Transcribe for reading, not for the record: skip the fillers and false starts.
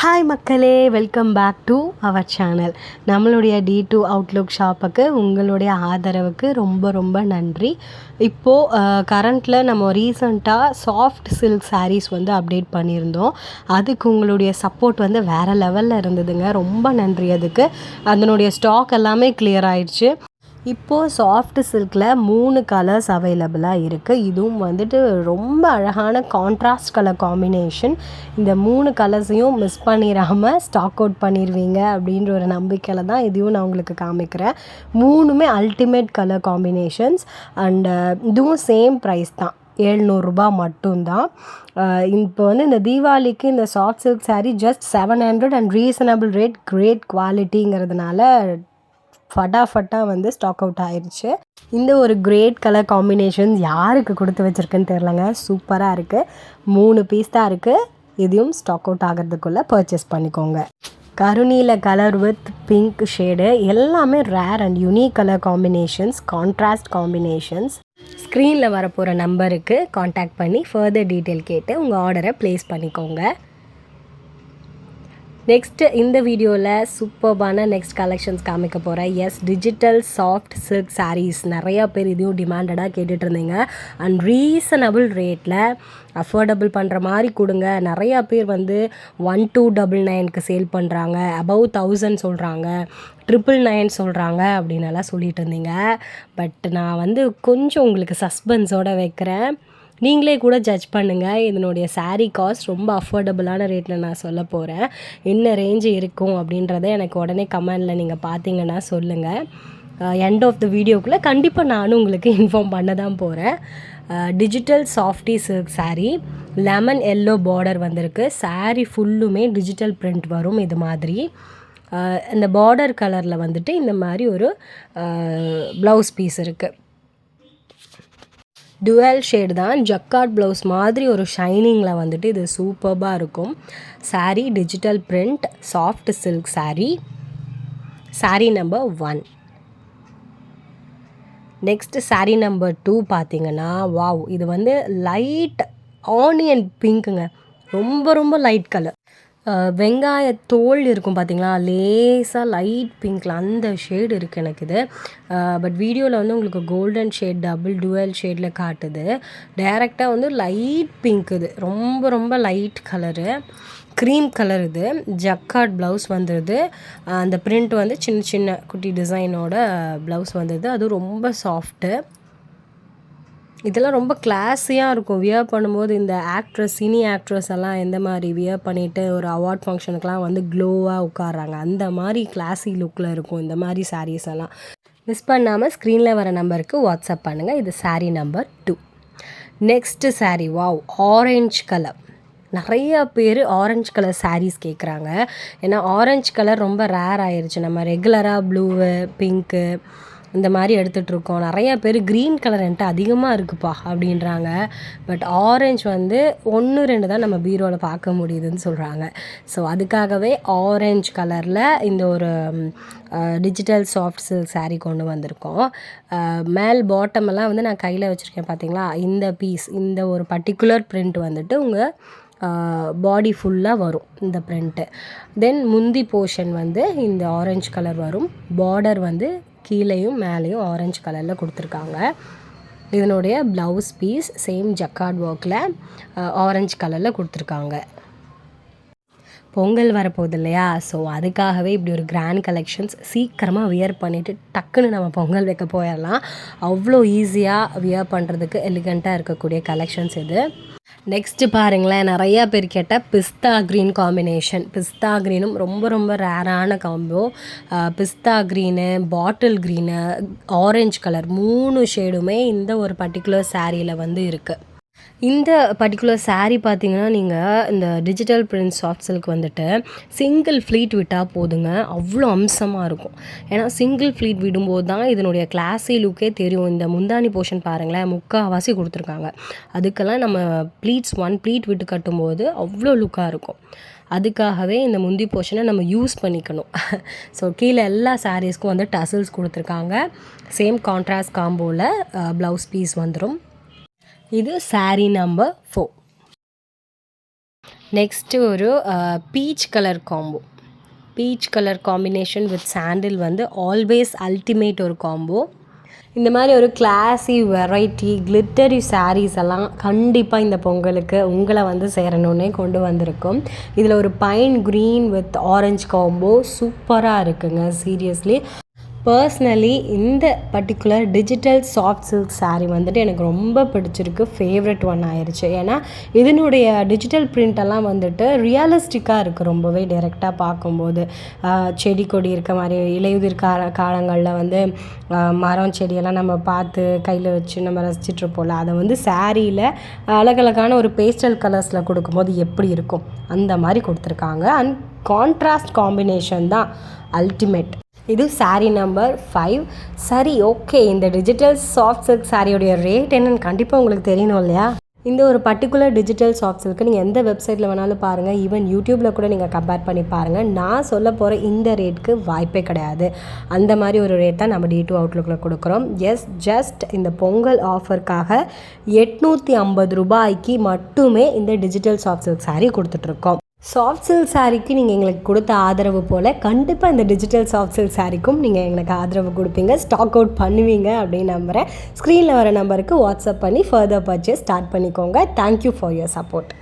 Hi மக்களே, welcome back to our channel. நம்மளுடைய D2 Outlook ஷாப்புக்கு உங்களுடைய ஆதரவுக்கு ரொம்ப ரொம்ப நன்றி. இப்போது கரண்ட்டில் நம்ம ரீசண்டாக சாஃப்ட் சில்க் சாரீஸ் வந்து அப்டேட் பண்ணியிருந்தோம். அதுக்கு உங்களுடைய சப்போர்ட் வந்து வேறு லெவலில் இருந்ததுங்க. ரொம்ப நன்றி. அதுக்கு அதனுடைய ஸ்டாக் எல்லாமே கிளியர் ஆயிடுச்சு. இப்போது சாஃப்ட் சில்கில் 3 கலர்ஸ் அவைலபிளாக இருக்குது. இதுவும் வந்துட்டு ரொம்ப அழகான கான்ட்ராஸ்ட் கலர் காம்பினேஷன். இந்த 3 கலர்ஸையும் மிஸ் பண்ணிடாமல் ஸ்டாக் அவுட் பண்ணிடுவீங்க அப்படின்ற ஒரு நம்பிக்கையில் தான் இதையும் நான் உங்களுக்கு காமிக்கிறேன். 3மே அல்டிமேட் கலர் காம்பினேஷன்ஸ் அண்டு இதுவும் சேம் ப்ரைஸ் தான், 700 ரூபாய் மட்டும்தான். இப்போ வந்து இந்த தீபாவளிக்கு இந்த soft silk sari just 700 and reasonable rate, great குவாலிட்டிங்கிறதுனால ஃபட்டாஃபட்டாக வந்து ஸ்டாக் அவுட் ஆயிடுச்சு. இந்த ஒரு கிரேட் கலர் காம்பினேஷன்ஸ் யாருக்கு கொடுத்து வச்சுருக்குன்னு தெரிலங்க. சூப்பராக இருக்குது. 3 பீஸ் தான் இருக்குது. இதையும் ஸ்டாக் அவுட் ஆகிறதுக்குள்ளே பர்ச்சேஸ் பண்ணிக்கோங்க. கருநீல கலர் வித் பிங்க் ஷேடு எல்லாமே rare and unique colour combinations, contrast combinations. ஸ்க்ரீனில் வரப்போகிற நம்பருக்கு காண்டாக்ட் பண்ணி ஃபர்தர் டீட்டெயில் கேட்டு உங்கள் ஆர்டரை ப்ளேஸ் பண்ணிக்கோங்க. நெக்ஸ்ட்டு இந்த வீடியோவில் சூப்பர்பான நெக்ஸ்ட் கலெக்ஷன்ஸ் காமிக்க போகிறேன். டிஜிட்டல் சாஃப்ட் சில்க் சாரீஸ் நிறையா பேர் இதையும் டிமாண்டடாக கேட்டுட்டு இருந்தீங்க. அண்ட் ரீசனபிள் ரேட்டில் அஃபோர்டபுள் பண்ணுற மாதிரி கொடுங்க. நிறையா பேர் வந்து 1299க்கு சேல் பண்ணுறாங்க, அபவ் 1000 சொல்கிறாங்க, 999 சொல்கிறாங்க அப்படின்னு எல்லாம் சொல்லிட்டு இருந்தீங்க. பட் நான் வந்து கொஞ்சம் உங்களுக்கு சஸ்பென்ஸோடு வைக்கிறேன். நீங்களே கூட ஜட்ஜ் பண்ணுங்கள். இதனுடைய சாரீ காஸ்ட் ரொம்ப அஃபோர்டபுளான ரேட்டில் நான் சொல்ல போகிறேன். என்ன ரேஞ்சு இருக்கும் அப்படின்றத எனக்கு உடனே கமெண்டில் நீங்கள் பார்த்தீங்கன்னா சொல்லுங்கள். எண்ட் ஆஃப் த வீடியோக்குள்ளே கண்டிப்பாக நானும் உங்களுக்கு இன்ஃபார்ம் பண்ண தான் போகிறேன். Digital softy silk sari, lemon yellow border வந்திருக்கு. சாரீ ஃபுல்லுமே டிஜிட்டல் பிரிண்ட் வரும். இது மாதிரி இந்த பார்டர் கலரில் வந்துட்டு இந்த மாதிரி ஒரு ப்ளவுஸ் பீஸ் இருக்குது. டுவல் ஷேடு தான், ஜக்கார்ட் ப்ளவுஸ் மாதிரி ஒரு ஷைனிங்கில் வந்துட்டு இது சூப்பர்பாக இருக்கும். Sari digital print soft silk sari. Sari number 1. Next sari number 2 பார்த்தீங்கன்னா, வாவ், இது வந்து லைட் ஆனியன் பிங்க்குங்க. ரொம்ப ரொம்ப லைட் கலர். வெங்காய தோல் இருக்கும் பார்த்தீங்களா, லேசாக லைட் பிங்க்கில் அந்த ஷேடு இருக்குது எனக்கு இது. பட் வீடியோவில் வந்து உங்களுக்கு கோல்டன் ஷேட் டபுள் டுவல் ஷேடில் காட்டுது. டைரெக்டாக வந்து லைட் பிங்க். இது ரொம்ப ரொம்ப லைட் கலரு, க்ரீம் கலர். இது ஜக்கார்ட் ப்ளவுஸ் வந்துடுது. அந்த பிரிண்ட் வந்து சின்ன சின்ன குட்டி டிசைனோட ப்ளவுஸ் வந்துடுது. அதுவும் ரொம்ப சாஃப்ட்டு. இதெல்லாம் ரொம்ப கிளாஸியாக இருக்கும். வியர் பண்ணும்போது இந்த ஆக்ட்ரஸ், சினி ஆக்ட்ரஸ் எல்லாம் எந்த மாதிரி வியர் பண்ணிவிட்டு ஒரு அவார்ட் ஃபங்க்ஷனுக்கெலாம் வந்து க்ளோவாக உட்கார்றாங்க, அந்த மாதிரி கிளாஸி லுக்கில் இருக்கும் இந்த மாதிரி சாரீஸ் எல்லாம். மிஸ் பண்ணாமல் ஸ்க்ரீனில் வர நம்பருக்கு வாட்ஸ்அப் பண்ணுங்கள். இது sari number 2. Next sari, wow, orange colour. நிறையா பேர் ஆரஞ்ச் கலர் சாரீஸ் கேட்குறாங்க. ஏன்னா ஆரஞ்ச் கலர் ரொம்ப ரேர் ஆயிடுச்சு. நம்ம ரெகுலராக ப்ளூவு, பிங்க்கு இந்த மாதிரி எடுத்துகிட்ருக்கோம். நிறையா பேர் க்ரீன் கலர் என்கிட்ட அதிகமாக இருக்குப்பா அப்படின்றாங்க. பட் ஆரஞ்ச் வந்து 1 2 தான் நம்ம பீரோவில் பார்க்க முடியுதுன்னு சொல்கிறாங்க. ஸோ அதுக்காகவே ஆரஞ்ச் கலரில் இந்த ஒரு டிஜிட்டல் சாஃப்ட் சில்க் சாரீ கொண்டு வந்திருக்கோம். மேல் பாட்டமெல்லாம் வந்து நான் கையில் வச்சுருக்கேன் பார்த்தீங்களா. இந்த பீஸ், இந்த ஒரு பர்டிகுலர் பிரிண்ட் வந்துட்டு உங்கள் பாடி ஃபுல்லாக வரும் இந்த பிரிண்ட்டு. தென் முந்தி போர்ஷன் வந்து இந்த ஆரஞ்ச் கலர் வரும். பார்டர் வந்து கீழேயும் மேலேயும் ஆரஞ்சு கலரில் கொடுத்துருக்காங்க. இதனுடைய ப்ளவுஸ் பீஸ் சேம் ஜக்கார்ட் ஒர்க்கில் ஆரஞ்சு கலரில் கொடுத்துருக்காங்க. பொங்கல் வரப்போகுது இல்லையா, ஸோ அதுக்காகவே இப்படி ஒரு கிராண்ட் கலெக்ஷன்ஸ் சீக்கிரமாக வியர் பண்ணிவிட்டு டக்குன்னு நம்ம பொங்கல் வைக்க போயிடலாம். அவ்வளோ ஈஸியாக வியர் பண்ணுறதுக்கு எலிகண்ட்டாக இருக்கக்கூடிய கலெக்ஷன்ஸ் இது. நெக்ஸ்ட்டு பாருங்களேன், நிறையா பேர் கேட்ட பிஸ்தா க்ரீன் காம்பினேஷன். பிஸ்தா க்ரீனும் ரொம்ப ரொம்ப ரேரான காம்போ. பிஸ்தா green, bottle green, orange colour 3 ஷேடுமே இந்த ஒரு பர்டிகுலர் சாரியில் வந்து இருக்குது. இந்த பர்டிகுலர் சாரீ பார்த்திங்கன்னா, நீங்கள் இந்த டிஜிட்டல் பிரிண்ட் சாஃப்ட் சில்க் வந்துட்டு சிங்கிள் ஃப்ளீட் விட்டால் போதுங்க, அவ்வளோ அம்சமாக இருக்கும். ஏன்னா சிங்கிள் ஃப்ளீட் விடும்போது தான் இதனுடைய கிளாஸி லுக்கே தெரியும். இந்த முந்தானி போர்ஷன் பாருங்களேன், முக்கால்வாசி கொடுத்துருக்காங்க. அதுக்கெல்லாம் நம்ம ப்ளீட்ஸ் 1 ப்ளீட் விட்டு கட்டும்போது அவ்வளோ லுக்காக இருக்கும். அதுக்காகவே இந்த முந்தி போர்ஷனை நம்ம யூஸ் பண்ணிக்கணும். ஸோ கீழே எல்லா சாரீஸ்க்கும் வந்து டசல்ஸ் கொடுத்துருக்காங்க. சேம் கான்ட்ராஸ்ட் காம்போவில் ப்ளவுஸ் பீஸ் வந்துடும். இது சாரீ நம்பர் 4. நெக்ஸ்ட்டு ஒரு peach colour combo. Peach colour combination with sandal வந்து ஆல்வேஸ் அல்டிமேட் ஒரு காம்போ. இந்த மாதிரி ஒரு கிளாஸி வெரைட்டி கிளிட்டரி சாரீஸ் எல்லாம் கண்டிப்பாக இந்த பொங்கலுக்கு உங்களை வந்து சேரணுன்னே கொண்டு வந்திருக்கும். இதில் ஒரு pine green with orange combo சூப்பராக இருக்குங்க. சீரியஸ்லி பர்ஸ்னலி இந்த particular digital soft silk sari வந்துட்டு எனக்கு ரொம்ப பிடிச்சிருக்கு. ஃபேவரட் ஒன் ஆயிடுச்சு. ஏன்னா இதனுடைய டிஜிட்டல் பிரிண்டெல்லாம் வந்துட்டு ரியலிஸ்டிக்காக இருக்குது. ரொம்பவே டைரெக்டாக பார்க்கும்போது செடி கொடி இருக்க மாதிரி இலையுதிர் காலங்களில் வந்து மரம் செடியெல்லாம் நம்ம பார்த்து கையில் வச்சு நம்ம ரசிச்சிட்ருப்போம்ல, அதை வந்து சாரியில் அழகழகான ஒரு பேஸ்டல் கலர்ஸில் கொடுக்கும்போது எப்படி இருக்கும் அந்த மாதிரி கொடுத்துருக்காங்க. அண்ட் கான்ட்ராஸ்ட் காம்பினேஷன் தான் அல்டிமேட். இது சாரீ நம்பர் 5. சரி, ஓகே, இந்த டிஜிட்டல் சாஃப்ட் சில்க் சாரியோடைய ரேட் என்னன்னு கண்டிப்பாக உங்களுக்கு தெரியணும் இல்லையா? இந்த ஒரு பர்டிகுலர் டிஜிட்டல் சாஃப்ட் சில்க்கு நீங்கள் எந்த வெப்சைட்டில் வேணாலும் பாருங்கள், ஈவன் யூடியூப்பில் கூட நீங்கள் கம்பேர் பண்ணி பாருங்கள். நான் சொல்ல போகிற இந்த ரேட்டுக்கு வாய்ப்பே கிடையாது. அந்த மாதிரி ஒரு ரேட் தான் நம்ம D2 அவுட்லுக்கில் கொடுக்குறோம். எஸ், ஜஸ்ட் இந்த பொங்கல் ஆஃபருக்காக 850 ரூபாய்க்கு மட்டுமே இந்த டிஜிட்டல் சாஃப்ட் சில்க் சாரீ கொடுத்துட்ருக்கோம். சாஃப்ட் சில்க் சாரீக்கு நீங்கள் எங்களுக்கு கொடுத்த ஆதரவு போல் கண்டிப்பாக இந்த டிஜிட்டல் சாஃப்ட் சில்க் சாரீக்கும் நீங்கள் எங்களுக்கு ஆதரவு கொடுப்பீங்க, ஸ்டாக் அவுட் பண்ணுவீங்க அப்படின்னு நம்புகிறேன். ஸ்க்ரீனில் வர நம்பருக்கு வாட்ஸ்அப் பண்ணி ஃபர்தர் பர்ச்சேஸ் ஸ்டார்ட் பண்ணிக்கோங்க. Thank you for your support.